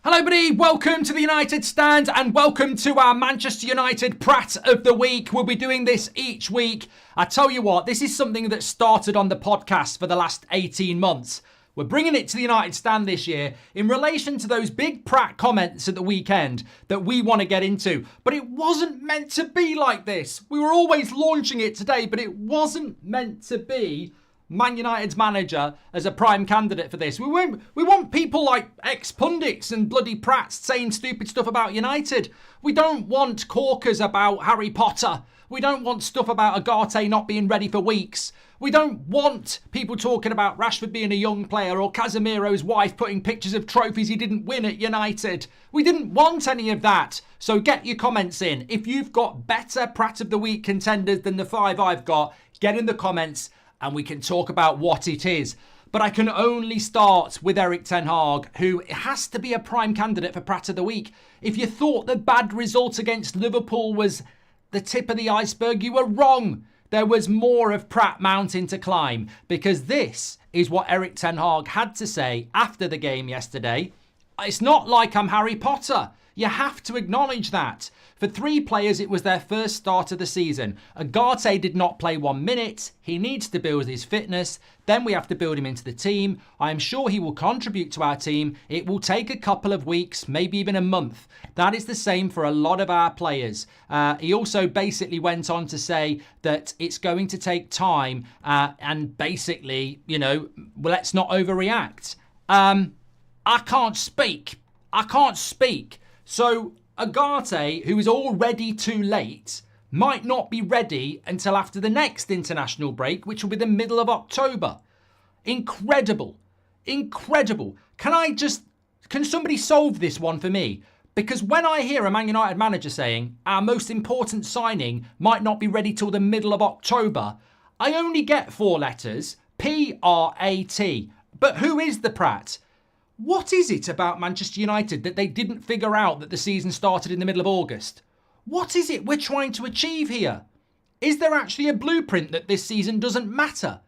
Hello everybody, welcome to the United Stand and welcome to our Manchester United Pratt of the Week. We'll be doing this each week. I tell you what, this is something that started on the podcast for the last 18 months. We're bringing it to the United Stand this year in relation to those big Pratt comments at the weekend that we want to get into. But it wasn't meant to be like this. We were always launching it today, but it wasn't meant to be Man United's manager as a prime candidate for this. We want people like ex-pundits and bloody Pratts saying stupid stuff about United. We don't want corkers about Harry Potter. We don't want stuff about Agate not being ready for weeks. We don't want people talking about Rashford being a young player or Casemiro's wife putting pictures of trophies he didn't win at United. We didn't want any of that. So get your comments in. If you've got better Pratt of the Week contenders than the 5 I've got, get in the comments and we can talk about what it is. But I can only start with Erik Ten Hag, who has to be a prime candidate for Pratt of the Week. If you thought the bad result against Liverpool was the tip of the iceberg, you were wrong. There was more of Pratt mountain to climb, because this is what Erik Ten Hag had to say after the game yesterday. It's not like I'm Harry Potter. You have to acknowledge that. For 3 players, it was their first start of the season. Agate did not play 1 minute. He needs to build his fitness. Then we have to build him into the team. I am sure he will contribute to our team. It will take a couple of weeks, maybe even a month. That is the same for a lot of our players. He also basically went on to say that it's going to take time and basically, let's not overreact. I can't speak. So Agate, who is already too late, might not be ready until after the next international break, which will be the middle of October. Incredible. Can somebody solve this one for me? Because when I hear a Man United manager saying our most important signing might not be ready till the middle of October, I only get 4 letters, P-R-A-T. But who is the Pratt? What is it about Manchester United that they didn't figure out that the season started in the middle of August? What is it we're trying to achieve here? Is there actually a blueprint that this season doesn't matter?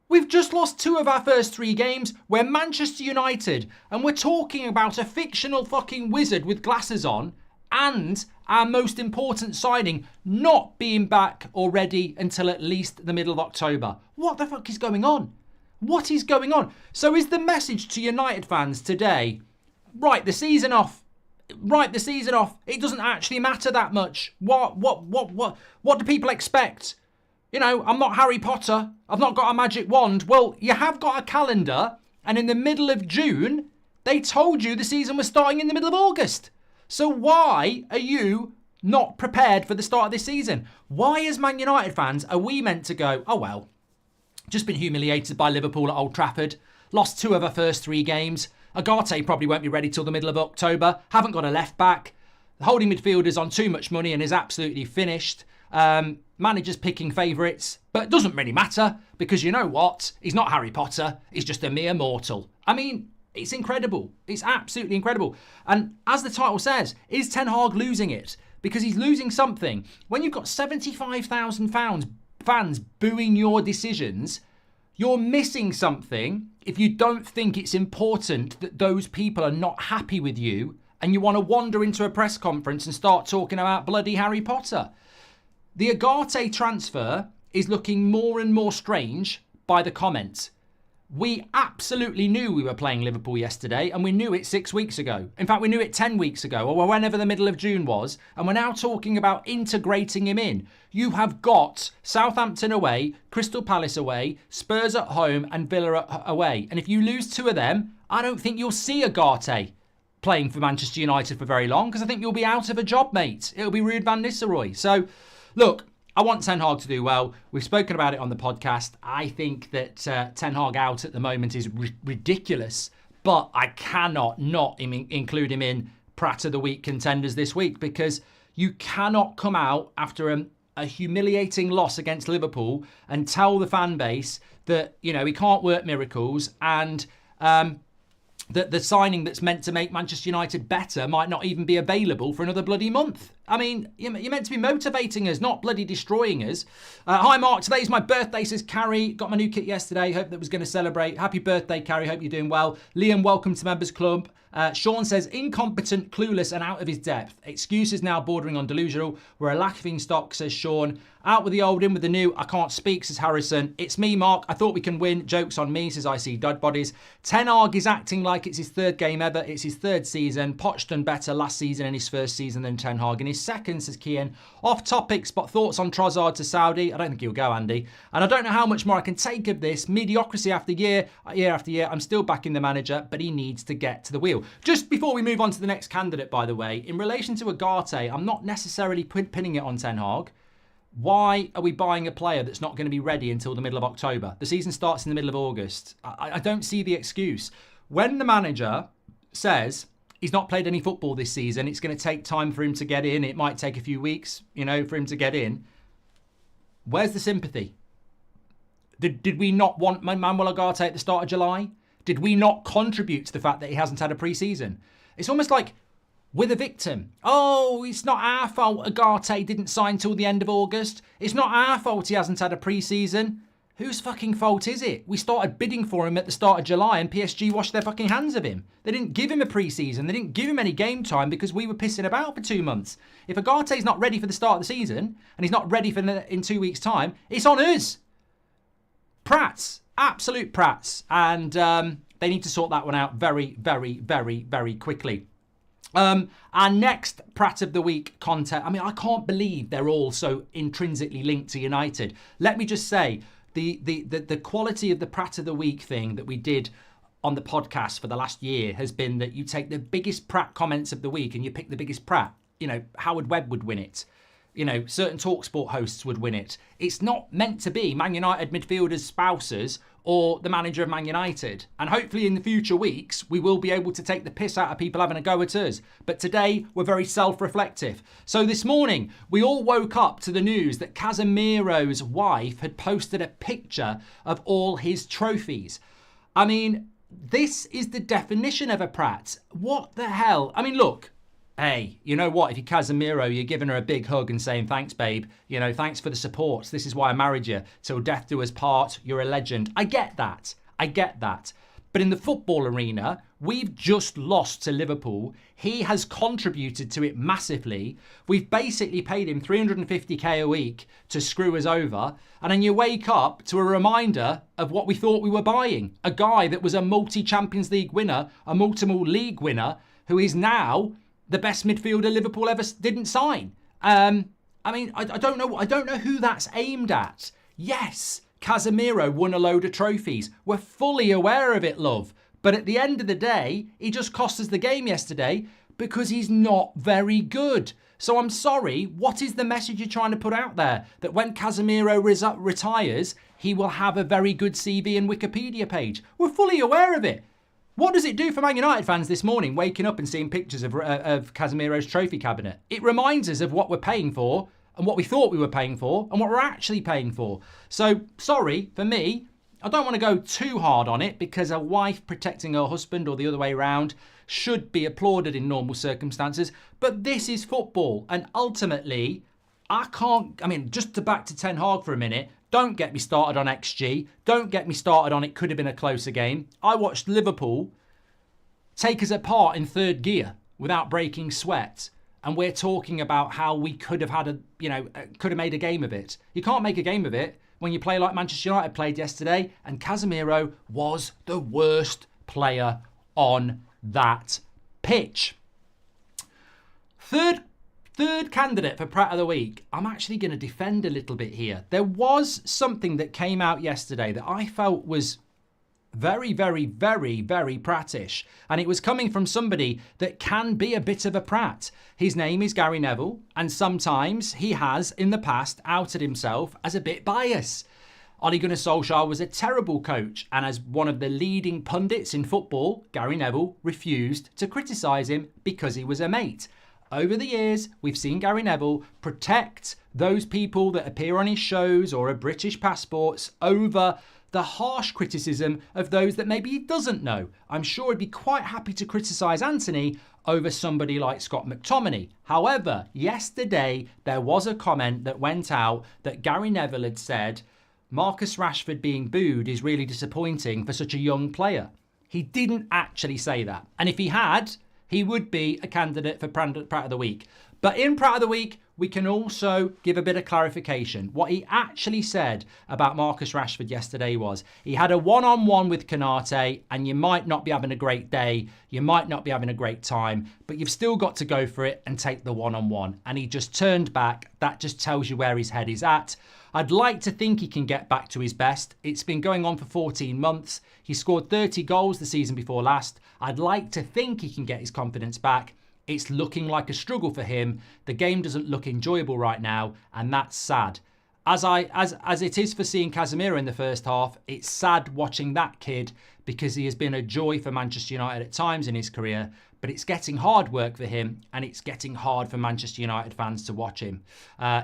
We've just lost 2 of our first 3 games. We're Manchester United and we're talking about a fictional fucking wizard with glasses on and our most important signing not being back or ready until at least the middle of October. What the fuck is going on? What is going on? So is the message to United fans today, write the season off. It doesn't actually matter that much. What do people expect? I'm not Harry Potter. I've not got a magic wand. Well, you have got a calendar, and in the middle of June, they told you the season was starting in the middle of August. So why are you not prepared for the start of this season? Why, as Man United fans, are we meant to go, oh well, just been humiliated by Liverpool at Old Trafford. Lost 2 of our first 3 games. Agate probably won't be ready till the middle of October. Haven't got a left back. The holding midfielder's on too much money and is absolutely finished. Manager's picking favourites. But it doesn't really matter because you know what? He's not Harry Potter. He's just a mere mortal. I mean, it's incredible. It's absolutely incredible. And as the title says, is Ten Hag losing it? Because he's losing something. When you've got 75,000 fans booing your decisions, you're missing something if you don't think it's important that those people are not happy with you and you want to wander into a press conference and start talking about bloody Harry Potter. The Agate transfer is looking more and more strange by the comments. We absolutely knew we were playing Liverpool yesterday and we knew it 6 weeks ago. In fact, we knew it 10 weeks ago or whenever the middle of June was. And we're now talking about integrating him in. You have got Southampton away, Crystal Palace away, Spurs at home and Villa away. And if you lose 2 of them, I don't think you'll see Agate playing for Manchester United for very long because I think you'll be out of a job, mate. It'll be Ruud van Nistelrooy. So, look, I want Ten Hag to do well. We've spoken about it on the podcast. I think that Ten Hag out at the moment is ridiculous, but I cannot not include him in Pratt of the Week contenders this week because you cannot come out after a humiliating loss against Liverpool and tell the fan base that, he can't work miracles and that the signing that's meant to make Manchester United better might not even be available for another bloody month. I mean, you're meant to be motivating us, not bloody destroying us. Hi, Mark. Today's my birthday, says Carrie. Got my new kit yesterday. Hope that was going to celebrate. Happy birthday, Carrie. Hope you're doing well. Liam, welcome to Members Club. Sean says, incompetent, clueless, and out of his depth. Excuses now bordering on delusional. We're a laughing stock, says Sean. Out with the old, in with the new. I can't speak, says Harrison. It's me, Mark. I thought we can win. Joke's on me, says I see Dud Bodies. Ten Hag is acting like it's his third game ever. It's his third season. Poch done better last season in his first season than Ten Hag in his second, says Kian. Off topic, but thoughts on Trossard to Saudi. I don't think he'll go, Andy. And I don't know how much more I can take of this. Mediocrity after year after year. I'm still backing the manager, but he needs to get to the wheel. Just before we move on to the next candidate, by the way, in relation to Ugarte, I'm not necessarily pinning it on Ten Hag. Why are we buying a player that's not going to be ready until the middle of October? The season starts in the middle of August. I don't see the excuse. When the manager says he's not played any football this season, it's going to take time for him to get in. It might take a few weeks, for him to get in. Where's the sympathy? Did we not want Manuel Ugarte at the start of July? Did we not contribute to the fact that he hasn't had a pre-season? It's almost like we're the victim. Oh, it's not our fault Ugarte didn't sign till the end of August. It's not our fault he hasn't had a pre-season. Whose fucking fault is it? We started bidding for him at the start of July and PSG washed their fucking hands of him. They didn't give him a pre-season. They didn't give him any game time because we were pissing about for 2 months. If Ugarte's not ready for the start of the season and he's not ready for in 2 weeks' time, it's on us. Prats. Absolute prats. And they need to sort that one out very, very, very, very quickly. Our next Pratt of the Week content. I mean, I can't believe they're all so intrinsically linked to United. Let me just say, the quality of the Pratt of the Week thing that we did on the podcast for the last year has been that you take the biggest Pratt comments of the week and you pick the biggest Pratt. Howard Webb would win it. Certain TalkSport hosts would win it. It's not meant to be Man United midfielders' spouses or the manager of Man United. And hopefully in the future weeks, we will be able to take the piss out of people having a go at us. But today, we're very self-reflective. So this morning, we all woke up to the news that Casemiro's wife had posted a picture of all his trophies. I mean, this is the definition of a prat. What the hell? I mean, look. Hey, you know what? If you're Casemiro, you're giving her a big hug and saying, thanks, babe. Thanks for the support. This is why I married you. Till death do us part. You're a legend. I get that. But in the football arena, we've just lost to Liverpool. He has contributed to it massively. We've basically paid him 350k a week to screw us over. And then you wake up to a reminder of what we thought we were buying. A guy that was a multi-Champions League winner, a multiple league winner, who is now the best midfielder Liverpool ever didn't sign. I don't know who that's aimed at. Yes, Casemiro won a load of trophies. We're fully aware of it, love. But at the end of the day, he just cost us the game yesterday because he's not very good. So I'm sorry, what is the message you're trying to put out there? That when Casemiro retires, he will have a very good CV and Wikipedia page. We're fully aware of it. What does it do for Man United fans this morning, waking up and seeing pictures of Casemiro's trophy cabinet? It reminds us of what we're paying for and what we thought we were paying for and what we're actually paying for. So, sorry, for me, I don't want to go too hard on it because a wife protecting her husband or the other way around should be applauded in normal circumstances. But this is football. And ultimately, just to back to Ten Hag for a minute, don't get me started on XG. Don't get me started on it could have been a closer game. I watched Liverpool take us apart in third gear without breaking sweat. And we're talking about how we could have made a game of it. You can't make a game of it when you play like Manchester United played yesterday. And Casemiro was the worst player on that pitch. Third candidate for Pratt of the Week. I'm actually going to defend a little bit here. There was something that came out yesterday that I felt was very, very, very, very Prattish. And it was coming from somebody that can be a bit of a Pratt. His name is Gary Neville. And sometimes he has, in the past, outed himself as a bit biased. Ole Gunnar Solskjaer was a terrible coach. And as one of the leading pundits in football, Gary Neville refused to criticise him because he was a mate. Over the years, we've seen Gary Neville protect those people that appear on his shows or are British passports over the harsh criticism of those that maybe he doesn't know. I'm sure he'd be quite happy to criticise Anthony over somebody like Scott McTominay. However, yesterday there was a comment that went out that Gary Neville had said, Marcus Rashford being booed is really disappointing for such a young player. He didn't actually say that. And if he had, he would be a candidate for Pratt of the Week. But in Pratt of the Week, we can also give a bit of clarification. What he actually said about Marcus Rashford yesterday was he had a one-on-one with Konate, and you might not be having a great day, you might not be having a great time, but you've still got to go for it and take the one-on-one. And he just turned back. That just tells you where his head is at. I'd like to think he can get back to his best. It's been going on for 14 months. He scored 30 goals the season before last. I'd like to think he can get his confidence back. It's looking like a struggle for him. The game doesn't look enjoyable right now, and that's sad. As it is for seeing Casemiro in the first half, it's sad watching that kid because he has been a joy for Manchester United at times in his career, but it's getting hard work for him, and it's getting hard for Manchester United fans to watch him.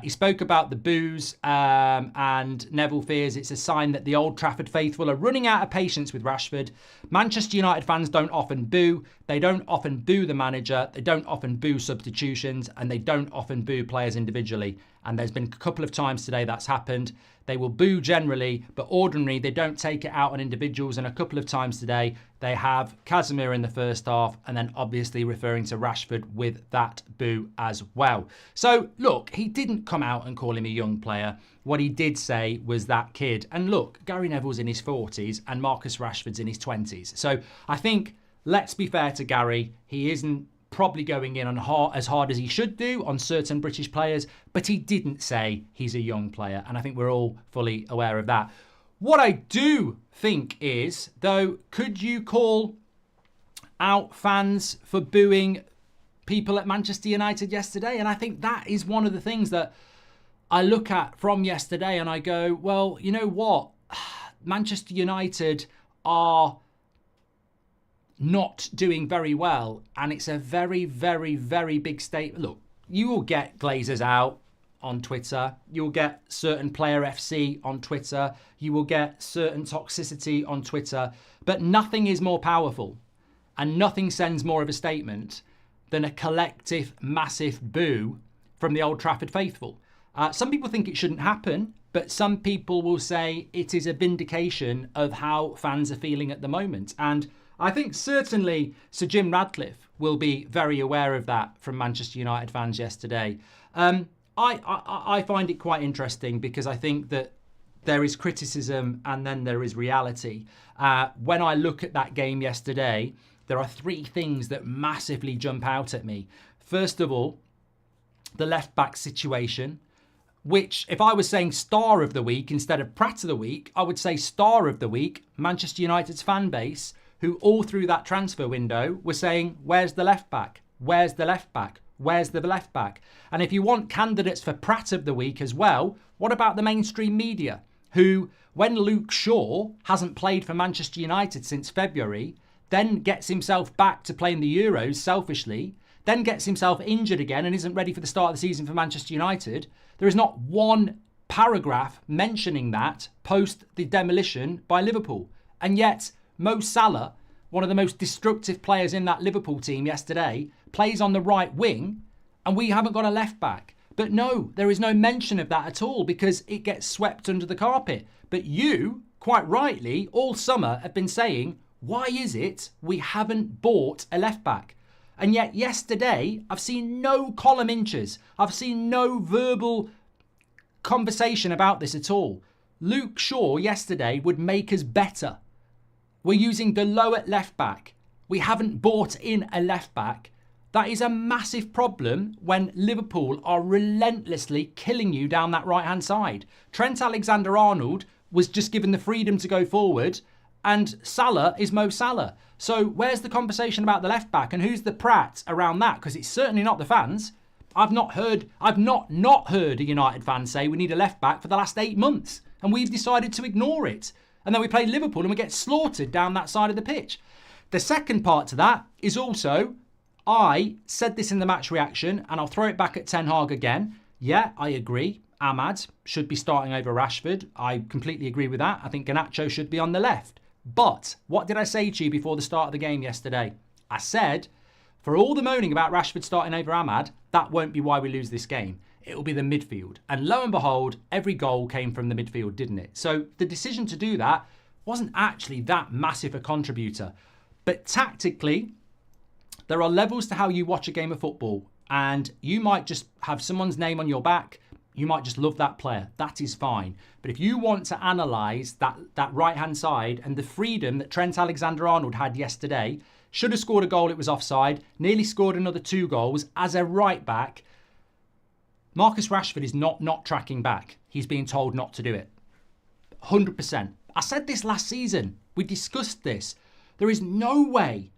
He spoke about the boos, and Neville fears it's a sign that the Old Trafford faithful are running out of patience with Rashford. Manchester United fans don't often boo. They don't often boo the manager. They don't often boo substitutions, and they don't often boo players individually. And there's been a couple of times today that's happened. They will boo generally, but ordinarily they don't take it out on individuals. And a couple of times today, they have Casemiro in the first half, and then obviously referring to Rashford with that boo as well. So look, he didn't come out and call him a young player. What he did say was that kid. And look, Gary Neville's in his 40s and Marcus Rashford's in his 20s. So I think, let's be fair to Gary, he isn't probably going in on as hard as he should do on certain British players, but he didn't say he's a young player, and I think we're all fully aware of that. What I do think is, though, could you call out fans for booing people at Manchester United yesterday? And I think that is one of the things that I look at from yesterday and I go, well, you know what? Manchester United are not doing very well, and it's a very, very, very big statement. Look, you will get Glazers out on Twitter, you'll get certain player FC on Twitter, you will get certain toxicity on Twitter, but nothing is more powerful and nothing sends more of a statement than a collective massive boo from the Old Trafford faithful. Some people think it shouldn't happen, but some people will say it is a vindication of how fans are feeling at the moment. And I think certainly Sir Jim Ratcliffe will be very aware of that from Manchester United fans yesterday. I find it quite interesting because I think that there is criticism and then there is reality. When I look at that game yesterday, there are three things that massively jump out at me. First of all, the left-back situation, which if I was saying star of the week instead of Pratt of the week, I would say star of the week, Manchester United's fan base, who all through that transfer window were saying, where's the left back? Where's the left back? Where's the left back? And if you want candidates for Pratt of the week as well, what about the mainstream media, who, when Luke Shaw hasn't played for Manchester United since February, then gets himself back to playing the Euros selfishly, then gets himself injured again and isn't ready for the start of the season for Manchester United, there is not one paragraph mentioning that post the demolition by Liverpool. And yet, Mo Salah, one of the most destructive players in that Liverpool team yesterday, plays on the right wing, and we haven't got a left back. But no, there is no mention of that at all because it gets swept under the carpet. But you, quite rightly, all summer have been saying, why is it we haven't bought a left back? And yet yesterday, I've seen no column inches. I've seen no verbal conversation about this at all. Luke Shaw yesterday would make us better. We're using the lower left back. We haven't bought in a left back. That is a massive problem when Liverpool are relentlessly killing you down that right-hand side. Trent Alexander-Arnold was just given the freedom to go forward, and Salah is Mo Salah. So where's the conversation about the left back, and who's the Pratt around that? Because it's certainly not the fans. I've not heard a United fan say we need a left back for the last 8 months, and we've decided to ignore it. And then we play Liverpool and we get slaughtered down that side of the pitch. The second part to that is also, I said this in the match reaction, and I'll throw it back at Ten Hag again. Yeah, I agree. Ahmad should be starting over Rashford. I completely agree with that. I think Garnacho should be on the left. But what did I say to you before the start of the game yesterday? I said, for all the moaning about Rashford starting over Ahmad, that won't be why we lose this game. It will be the midfield. And lo and behold, every goal came from the midfield, didn't it? So the decision to do that wasn't actually that massive a contributor. But tactically, there are levels to how you watch a game of football. And you might just have someone's name on your back. You might just love that player. That is fine. But if you want to analyse that right-hand side and the freedom that Trent Alexander-Arnold had yesterday, should have scored a goal, it was offside, nearly scored another 2 goals as a right-back, Marcus Rashford is not tracking back. He's being told not to do it. 100%. I said this last season. We discussed this. There is no way,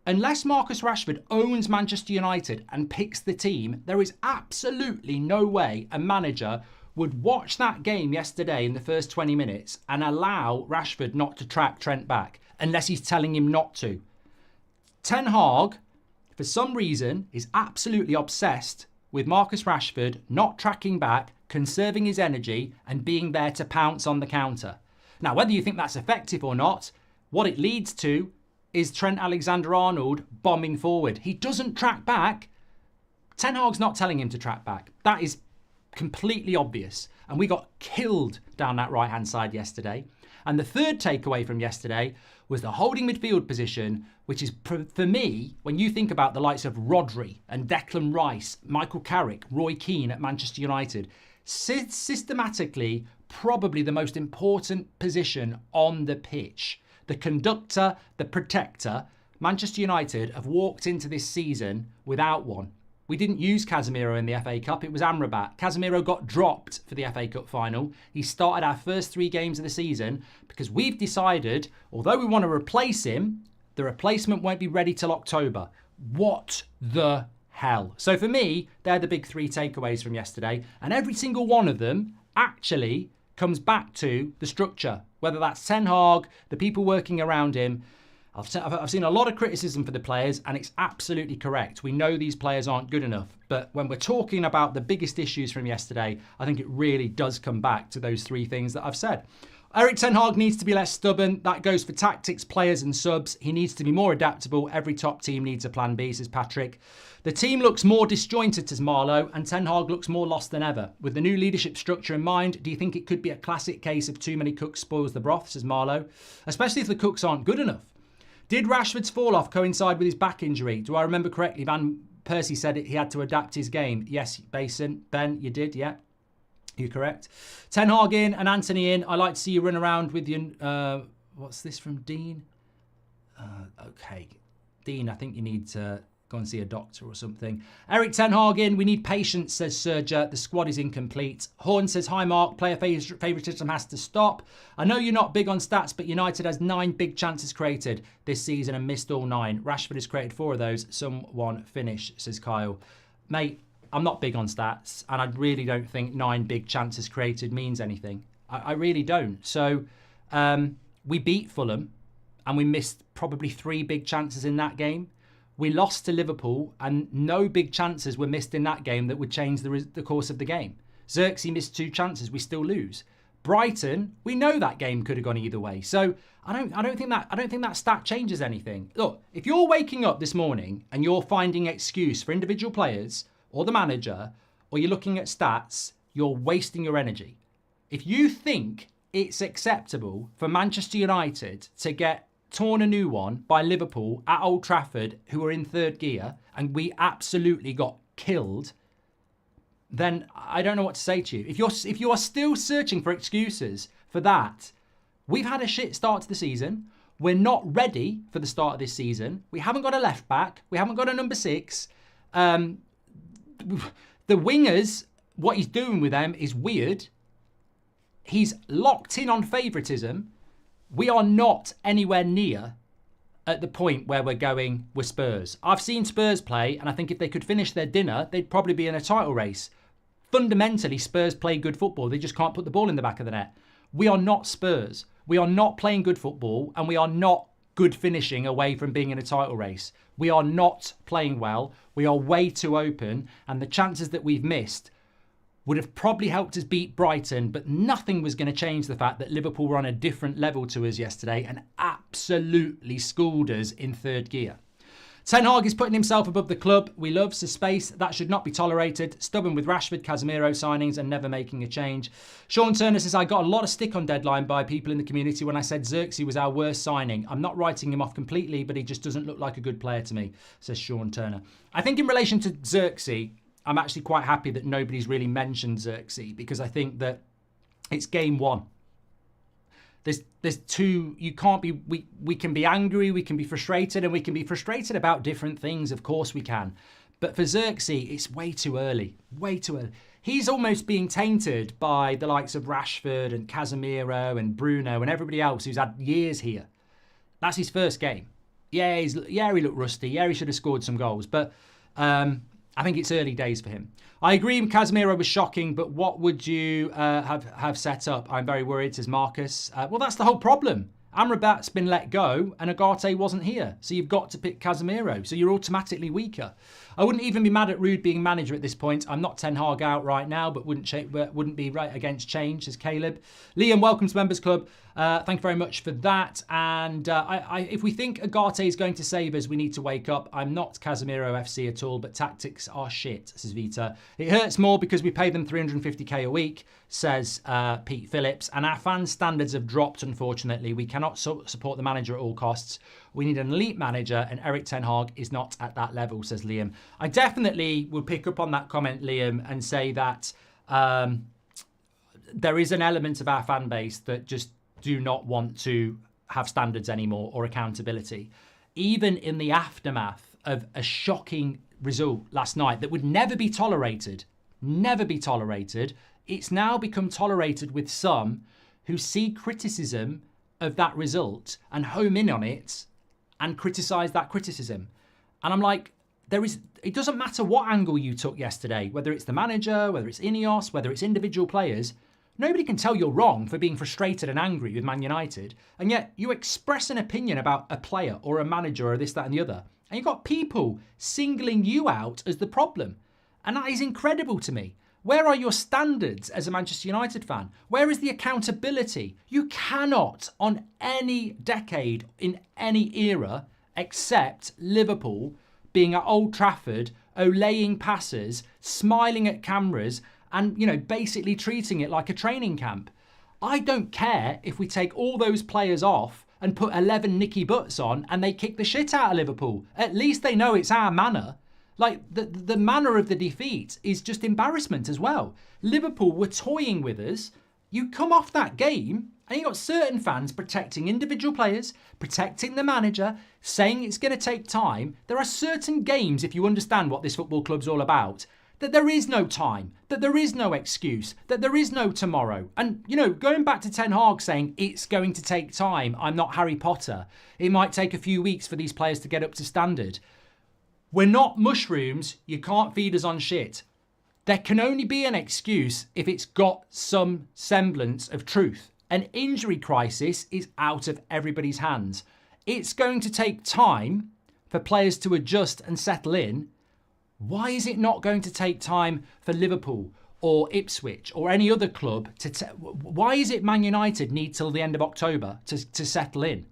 unless Marcus Rashford owns Manchester United and picks the team, there is absolutely no way a manager would watch that game yesterday in the first 20 minutes and allow Rashford not to track Trent back, unless he's telling him not to. Ten Hag, for some reason, is absolutely obsessed with Marcus Rashford not tracking back, conserving his energy and being there to pounce on the counter. Now, whether you think that's effective or not, what it leads to is Trent Alexander-Arnold bombing forward. He doesn't track back. Ten Hag's not telling him to track back. That is completely obvious. And we got killed down that right-hand side yesterday. And the third takeaway from yesterday was the holding midfield position, which is, for me, when you think about the likes of Rodri and Declan Rice, Michael Carrick, Roy Keane at Manchester United, systematically probably the most important position on the pitch. The conductor, the protector. Manchester United have walked into this season without one. We didn't use Casemiro in the FA Cup. It was Amrabat. Casemiro got dropped for the FA Cup final. He started our first 3 games of the season because we've decided, although we want to replace him, the replacement won't be ready till October. What the hell? So for me, they're the big 3 takeaways from yesterday. And every single one of them actually comes back to the structure, whether that's Ten Hag, the people working around him. I've seen a lot of criticism for the players, and it's absolutely correct. We know these players aren't good enough. But when we're talking about the biggest issues from yesterday, I think it really does come back to those 3 things that I've said. Erik Ten Hag needs to be less stubborn. That goes for tactics, players and subs. He needs to be more adaptable. Every top team needs a plan B, says Patrick. The team looks more disjointed, says Marlow, and Ten Hag looks more lost than ever. With the new leadership structure in mind, do you think it could be a classic case of too many cooks spoils the broth, says Marlow? Especially if the cooks aren't good enough. Did Rashford's fall-off coincide with his back injury? Do I remember correctly? Van Persie said he had to adapt his game. Yes, Basin. Ben, you did, yeah. You're correct. Ten Hag in and Anthony in. I like to see you run around with your... what's this from Dean? Okay. Dean, I think you need to go and see a doctor or something. Erik Ten Hag in. We need patience, says Serja. The squad is incomplete. Horn says, hi Mark. Player favouritism has to stop. I know you're not big on stats, but United has 9 big chances created this season and missed all 9. Rashford has created 4 of those. Someone finish, says Kyle. Mate, I'm not big on stats, and I really don't think 9 big chances created means anything. I really don't. So we beat Fulham, and we missed probably 3 big chances in that game. We lost to Liverpool, and no big chances were missed in that game that would change the course of the game. Xerxes missed 2 chances. We still lose. Brighton, we know that game could have gone either way. So I don't think that stat changes anything. Look, if you're waking up this morning and you're finding excuse for individual players or the manager, or you're looking at stats, you're wasting your energy. If you think it's acceptable for Manchester United to get torn a new one by Liverpool at Old Trafford, who are in 3rd gear, and we absolutely got killed, then I don't know what to say to you. If you are still searching for excuses for that, we've had a shit start to the season. We're not ready for the start of this season. We haven't got a left back. We haven't got a number 6. The wingers, what he's doing with them is weird. He's locked in on favouritism. We are not anywhere near at the point where we're Spurs. I've seen Spurs play, and I think if they could finish their dinner, they'd probably be in a title race. Fundamentally, Spurs play good football. They just can't put the ball in the back of the net. We are not Spurs. We are not playing good football, and we are not good finishing away from being in a title race. We are not playing well. We are way too open, and the chances that we've missed, would have probably helped us beat Brighton, but nothing was going to change the fact that Liverpool were on a different level to us yesterday and absolutely schooled us in third gear. Ten Hag is putting himself above the club. We love space. That should not be tolerated. Stubborn with Rashford, Casemiro signings and never making a change. Sean Turner says, I got a lot of stick on Deadline by people in the community when I said Xerxes was our worst signing. I'm not writing him off completely, but he just doesn't look like a good player to me, says Sean Turner. I think in relation to Xerxes, I'm actually quite happy that nobody's really mentioned Xerxes because I think that it's game one. There's two, you can't be, we can be angry, we can be frustrated, and we can be frustrated about different things, of course we can. But for Xerxes, it's way too early, way too early. He's almost being tainted by the likes of Rashford and Casemiro and Bruno and everybody else who's had years here. That's his first game. Yeah, he looked rusty. Yeah, he should have scored some goals. But I think it's early days for him. I agree Casemiro was shocking, but what would you have set up? I'm very worried, says Marcus. Well, that's the whole problem. Amrabat's been let go and Agate wasn't here. So you've got to pick Casemiro. So you're automatically weaker. I wouldn't even be mad at Ruud being manager at this point. I'm not Ten Hag out right now, but wouldn't be right against change, says Caleb. Liam, welcome to Members Club. Thank you very much for that. And if we think Agate is going to save us, we need to wake up. I'm not Casemiro FC at all, but tactics are shit, says Vita. It hurts more because we pay them 350k a week, says Pete Phillips. And our fan standards have dropped, unfortunately. We cannot support the manager at all costs. We need an elite manager, and Erik Ten Hag is not at that level, says Liam. I definitely will pick up on that comment, Liam, and say that there is an element of our fan base that just do not want to have standards anymore or accountability. Even in the aftermath of a shocking result last night that would never be tolerated, it's now become tolerated with some who see criticism of that result and home in on it and criticise that criticism. And I'm like, it doesn't matter what angle you took yesterday, whether it's the manager, whether it's Ineos, whether it's individual players. Nobody can tell you're wrong for being frustrated and angry with Man United, and yet you express an opinion about a player or a manager or this, that and the other, and you've got people singling you out as the problem. And that is incredible to me. Where are your standards as a Manchester United fan? Where is the accountability? You cannot, on any decade, in any era, except Liverpool, being at Old Trafford, olaying passes, smiling at cameras, and, basically treating it like a training camp. I don't care if we take all those players off and put 11 Nicky Butts on and they kick the shit out of Liverpool. At least they know it's our manner. Like, the manner of the defeat is just embarrassment as well. Liverpool were toying with us. You come off that game and you got certain fans protecting individual players, protecting the manager, saying it's going to take time. There are certain games, if you understand what this football club's all about, that there is no time, that there is no excuse, that there is no tomorrow. And, going back to Ten Hag saying it's going to take time, I'm not Harry Potter. It might take a few weeks for these players to get up to standard. We're not mushrooms. You can't feed us on shit. There can only be an excuse if it's got some semblance of truth. An injury crisis is out of everybody's hands. It's going to take time for players to adjust and settle in. Why is it not going to take time for Liverpool or Ipswich or any other club why is it Man United need till the end of October to settle in?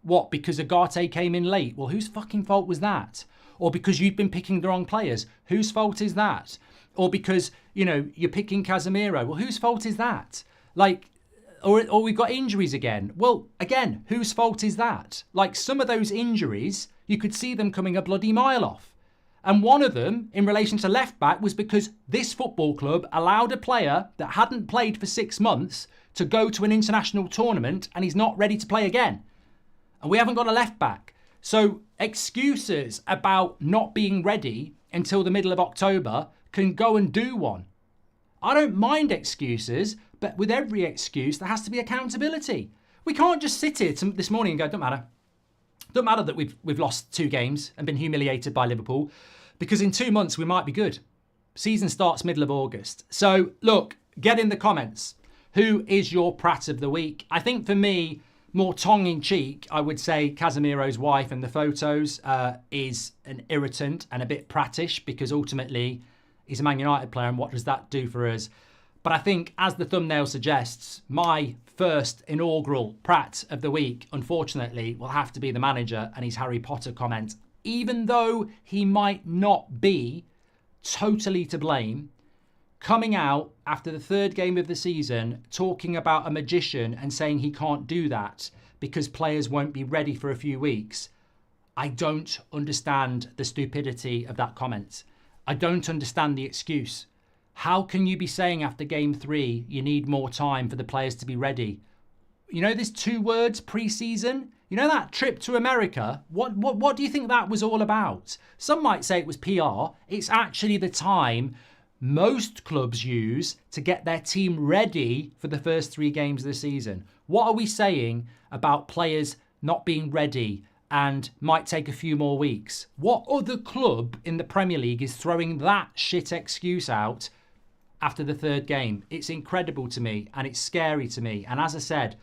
What, because Agate came in late? Well, whose fucking fault was that? Or because you've been picking the wrong players? Whose fault is that? Or because, you're picking Casemiro? Well, whose fault is that? Or we've got injuries again. Well, again, whose fault is that? Like, some of those injuries, you could see them coming a bloody mile off. And one of them, in relation to left back, was because this football club allowed a player that hadn't played for 6 months to go to an international tournament and he's not ready to play again. And we haven't got a left back. So excuses about not being ready until the middle of October can go and do one. I don't mind excuses, but with every excuse, there has to be accountability. We can't just sit here this morning and go, don't matter. Don't matter that we've lost 2 games and been humiliated by Liverpool, because in 2 months we might be good. Season starts middle of August. So look, get in the comments. Who is your Pratt of the week? I think for me, more tongue-in-cheek, I would say Casemiro's wife in the photos is an irritant and a bit prattish, because ultimately He's a Man United player, and what does that do for us? But I think, as the thumbnail suggests, my first inaugural Pratt of the week, unfortunately, will have to be the manager and his Harry Potter comment. Even though he might not be totally to blame, coming out after the third game of the season, talking about a magician and saying he can't do that because players won't be ready for a few weeks, I don't understand the stupidity of that comment. I don't understand the excuse. How can you be saying after game 3 you need more time for the players to be ready? You know, there's 2 words, pre-season. You know that trip to America? What do you think that was all about? Some might say it was PR. It's actually the time most clubs use to get their team ready for the first 3 games of the season. What are we saying about players not being ready and might take a few more weeks? What other club in the Premier League is throwing that shit excuse out after the 3rd game? It's incredible to me, and it's scary to me. And as I said,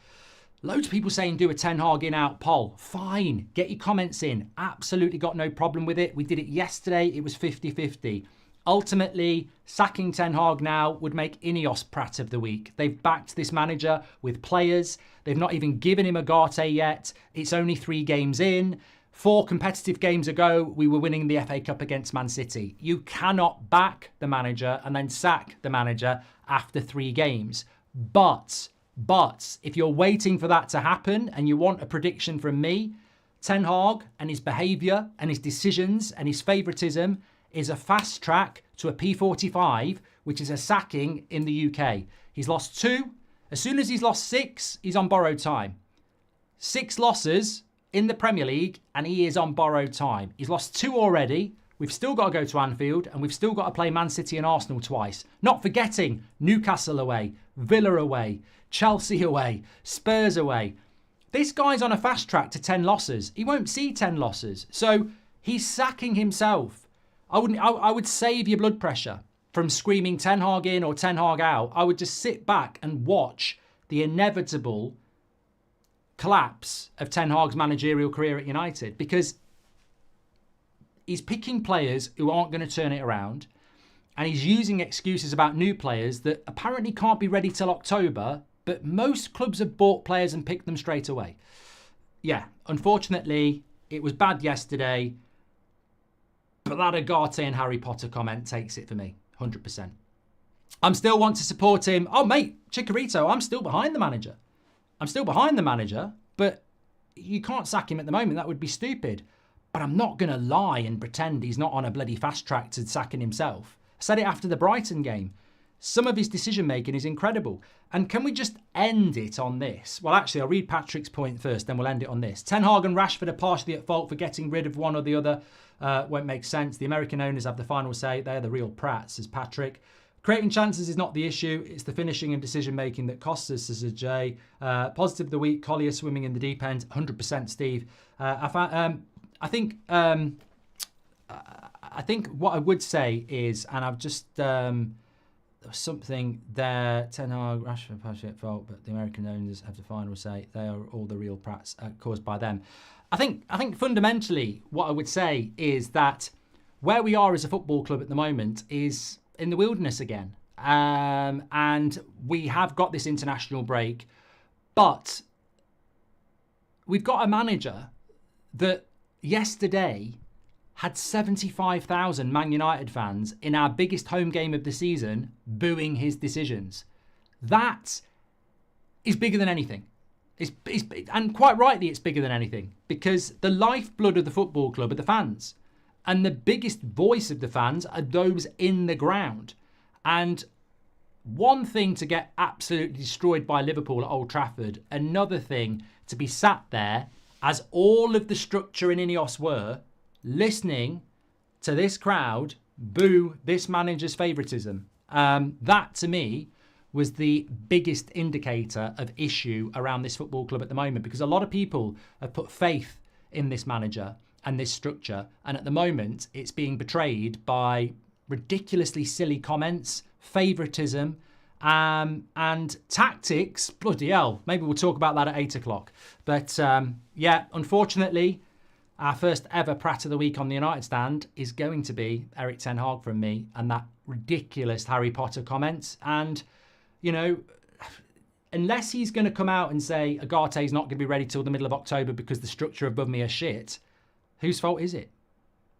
loads of people saying do a Ten Hag in-out poll. Fine, get your comments in. Absolutely got no problem with it. We did it yesterday. It was 50-50. Ultimately, sacking Ten Hag now would make Ineos Pratt of the week. They've backed this manager with players. They've not even given him a Garte yet. It's only 3 games in. 4 competitive games ago, we were winning the FA Cup against Man City. You cannot back the manager and then sack the manager after 3 games. But if you're waiting for that to happen and you want a prediction from me, Ten Hag and his behaviour and his decisions and his favouritism is a fast track to a P45, which is a sacking in the UK. He's lost 2. As soon as he's lost 6, he's on borrowed time. 6 losses in the Premier League, and he is on borrowed time. He's lost 2 already. We've still got to go to Anfield, and we've still got to play Man City and Arsenal twice. Not forgetting Newcastle away, Villa away, Chelsea away, Spurs away. This guy's on a fast track to 10 losses. He won't see 10 losses. So he's sacking himself. I would save your blood pressure from screaming Ten Hag in or Ten Hag out. I would just sit back and watch the inevitable collapse of Ten Hag's managerial career at United, because he's picking players who aren't going to turn it around, and he's using excuses about new players that apparently can't be ready till October, but most clubs have bought players and picked them straight away. Yeah, unfortunately, it was bad yesterday, but that Agate and Harry Potter comment takes it for me, 100%. I'm still want to support him. Oh, mate, Chicharito, I'm still behind the manager. But you can't sack him at the moment. That would be stupid. But I'm not going to lie and pretend he's not on a bloody fast track to sacking himself. I said it after the Brighton game. Some of his decision-making is incredible. And can we just end it on this? Well, actually, I'll read Patrick's point first, then we'll end it on this. Ten Hag and Rashford are partially at fault for getting rid of one or the other. Won't make sense. The American owners have the final say. They're the real prats, says Patrick. Creating chances is not the issue. It's the finishing and decision-making that costs us, says Jay. Positive of the week, Collier swimming in the deep end. 100%, Steve. I think what I would say is, and I've just... something there, Ten Hag, Rashford, partially at fault, but the American owners have the final say. They are all the real prats caused by them. I think fundamentally what I would say is that where we are as a football club at the moment is in the wilderness again. And we have got this international break, but we've got a manager that yesterday had 75,000 Man United fans in our biggest home game of the season booing his decisions. That is bigger than anything. And quite rightly, it's bigger than anything, because the lifeblood of the football club are the fans. And the biggest voice of the fans are those in the ground. And one thing to get absolutely destroyed by Liverpool at Old Trafford, another thing to be sat there, as all of the structure in Ineos were, listening to this crowd boo this manager's favouritism. That, to me, was the biggest indicator of issue around this football club at the moment, because a lot of people have put faith in this manager and this structure, and at the moment it's being betrayed by ridiculously silly comments, favouritism, and tactics. Bloody hell, maybe we'll talk about that at 8 o'clock. But yeah, unfortunately, Our first ever Pratt of the Week on the United Stand is going to be Erik Ten Hag from me and that ridiculous Harry Potter comments. And, you know, unless he's going to come out and say Agate's not going to be ready till the middle of October because the structure above me is shit, whose fault is it?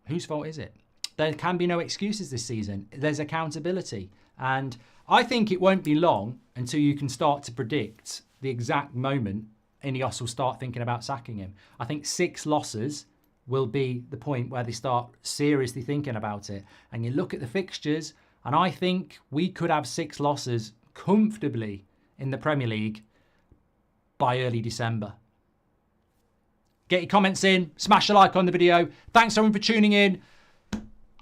Whose fault is it? There can be no excuses this season. There's accountability. And I think it won't be long until you can start to predict the exact moment Ineos will start thinking about sacking him. I think 6 losses will be the point where they start seriously thinking about it. And you look at the fixtures, and I think we could have 6 losses comfortably in the Premier League by early December. Get your comments in, smash a like on the video. Thanks everyone for tuning in.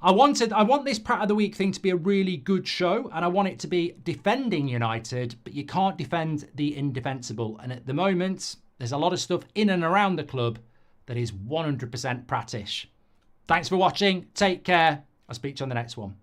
I want this Pratt of the Week thing to be a really good show, and I want it to be defending United, but you can't defend the indefensible. And at the moment, there's a lot of stuff in and around the club that is 100% Prattish. Thanks for watching. Take care. I'll speak to you on the next one.